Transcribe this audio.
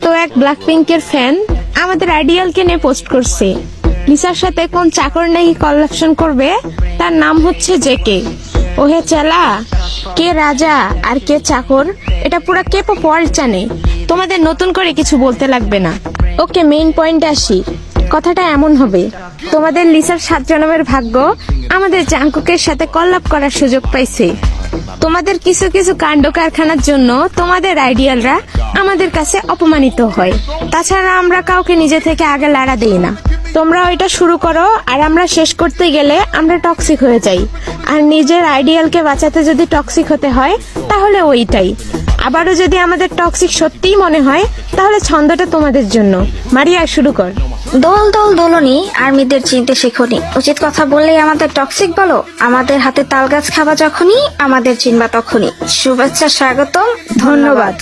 তো এক ব্ল্যাক পিঙ্কের ফ্যান আমাদের আইডিয়ালকে নিয়ে পোস্ট করছে লিসার সাথে কোন চাকর নাকি কলাপশন করবে, তার নাম হচ্ছে জেকে। ওহে চেলা, কে রাজা আর কে চাকর এটা পুরো কেপো ওয়ার্ল্ড জানে, তোমাদের নতুন করে কিছু বলতে লাগবে না। ওকে, মেইন পয়েন্টে আসি। কথাটা এমন হবে, তোমাদের লিসার 7 জন্মের ভাগ্য আমাদের জাঙ্কুকের সাথে কলাপ করার সুযোগ পাইছে। তোমাদের কিছু কিছু কাণ্ড কারখানার জন্য তোমাদের আইডিয়ালরা আমাদের কাছে অপমানিত হয়। তাছাড়া আমরা কাউকে নিজে থেকে আগে লাড়া দেই না। তোমরা ওইটা শুরু করো, আর আমরা শেষ করতে গেলে আমরা টক্সিক হয়ে যাই। আর নিজের আইডিয়ালকে বাঁচাতে যদি টক্সিক হতে হয় তাহলে ওইটাই। আবারও যদি আমাদের টক্সিক সত্যিই মনে হয় তাহলে ছন্দটা তোমাদের জন্য। মারিয়া, শুরু কর। দোল দোল দোলনি, আর্মিদের চিনতে শেখনি। উচিত কথা বললেই আমাদের টক্সিক বলো? আমাদের হাতে তাল গাছ খাবা যখনই, আমাদের চিনবা তখনই। শুভেচ্ছা, স্বাগতম, ধন্যবাদ।